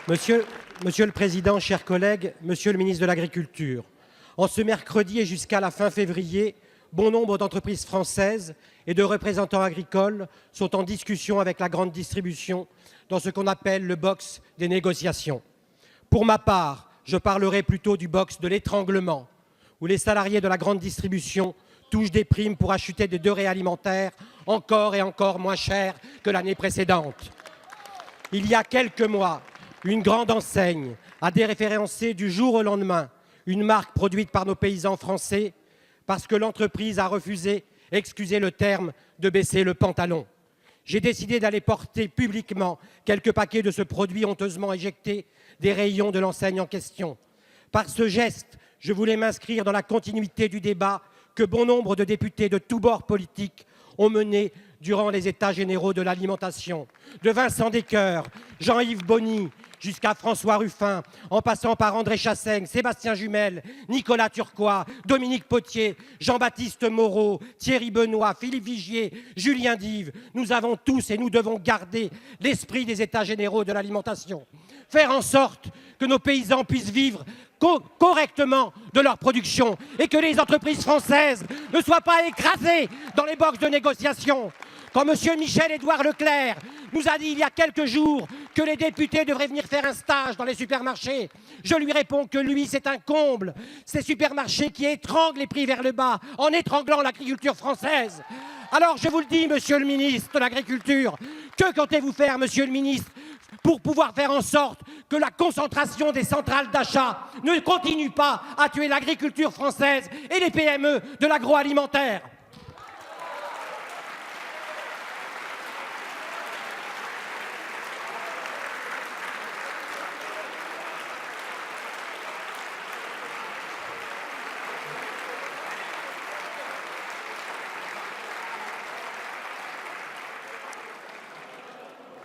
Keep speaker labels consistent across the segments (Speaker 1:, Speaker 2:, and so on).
Speaker 1: Monsieur le Président, chers collègues, Monsieur le ministre de l'Agriculture, en ce mercredi et jusqu'à la fin février, bon nombre d'entreprises françaises et de représentants agricoles sont en discussion avec la grande distribution dans ce qu'on appelle le box des négociations. Pour ma part, je parlerai plutôt du box de l'étranglement, où les salariés de la grande distribution touchent des primes pour acheter des denrées alimentaires encore et encore moins chères que l'année précédente. Il y a quelques mois, une grande enseigne a déréférencé du jour au lendemain une marque produite par nos paysans français parce que l'entreprise a refusé, excusez le terme, de baisser le pantalon. J'ai décidé d'aller porter publiquement quelques paquets de ce produit honteusement éjecté des rayons de l'enseigne en question. Par ce geste, je voulais m'inscrire dans la continuité du débat que bon nombre de députés de tous bords politiques ont mené durant les États généraux de l'alimentation, de Vincent Descoeur, Jean-Yves Bony, jusqu'à François Ruffin, en passant par André Chassaigne, Sébastien Jumel, Nicolas Turquois, Dominique Potier, Jean-Baptiste Moreau, Thierry Benoît, Philippe Vigier, Julien Dive. Nous avons tous et nous devons garder l'esprit des États généraux de l'alimentation. Faire en sorte que nos paysans puissent vivre correctement de leur production et que les entreprises françaises ne soient pas écrasées dans les boxes de négociation. Quand M. Michel-Édouard Leclerc nous a dit il y a quelques jours que les députés devraient venir faire un stage dans les supermarchés, je lui réponds que lui, c'est un comble. Ces supermarchés qui étranglent les prix vers le bas en étranglant l'agriculture française. Alors je vous le dis, Monsieur le ministre de l'Agriculture, que comptez-vous faire, Monsieur le ministre, pour pouvoir faire en sorte que la concentration des centrales d'achat ne continue pas à tuer l'agriculture française et les PME de l'agroalimentaire?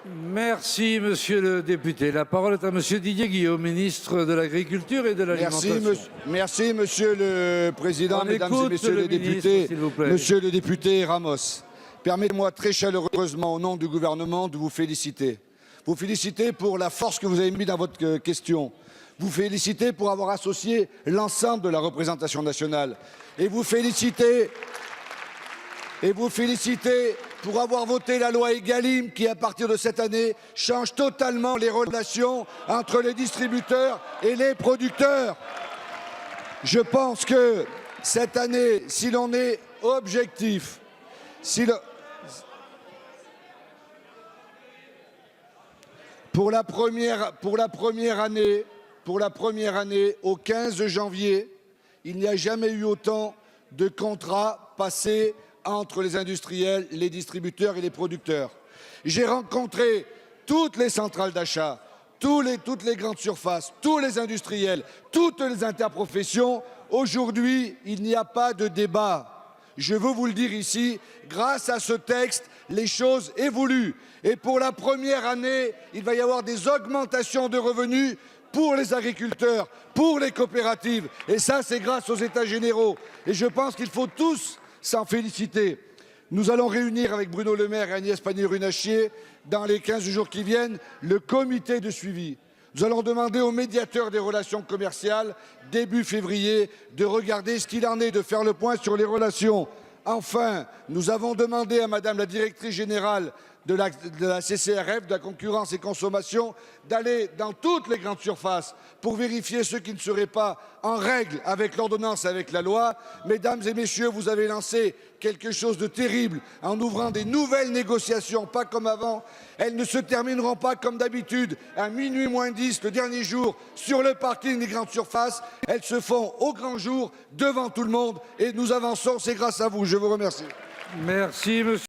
Speaker 2: Merci, monsieur le député. La parole est à monsieur Didier Guillaume, ministre de l'Agriculture et de l'Alimentation.
Speaker 3: Merci, monsieur le Président, mesdames et messieurs les députés. Monsieur le député Ramos, permettez-moi très chaleureusement, au nom du gouvernement, de vous féliciter. Vous féliciter pour la force que vous avez mise dans votre question. Vous féliciter pour avoir associé l'ensemble de la représentation nationale. Et vous féliciter pour avoir voté la loi Egalim qui, à partir de cette année, change totalement les relations entre les distributeurs et les producteurs. Je pense que cette année, si l'on est objectif, pour la première année, au 15 janvier, il n'y a jamais eu autant de contrats passés entre les industriels, les distributeurs et les producteurs. J'ai rencontré toutes les centrales d'achat, toutes les grandes surfaces, tous les industriels, toutes les interprofessions. Aujourd'hui, il n'y a pas de débat. Je veux vous le dire ici, grâce à ce texte, les choses évoluent. Et pour la première année, il va y avoir des augmentations de revenus pour les agriculteurs, pour les coopératives. Et ça, c'est grâce aux États généraux. Et je pense qu'il faut tous s'en féliciter. Nous allons réunir avec Bruno Le Maire et Agnès Pannier-Runacher, dans les 15 jours qui viennent, le comité de suivi. Nous allons demander au médiateur des relations commerciales, début février, de regarder ce qu'il en est, de faire le point sur les relations. Enfin, nous avons demandé à Madame la directrice générale de la CCRF, de la concurrence et consommation, d'aller dans toutes les grandes surfaces pour vérifier ceux qui ne seraient pas en règle avec l'ordonnance, avec la loi. Mesdames et messieurs, vous avez lancé quelque chose de terrible en ouvrant des nouvelles négociations, pas comme avant. Elles ne se termineront pas comme d'habitude à minuit moins 10, le dernier jour, sur le parking des grandes surfaces. Elles se font au grand jour, devant tout le monde, et nous avançons, c'est grâce à vous. Je vous remercie.
Speaker 2: Merci, monsieur.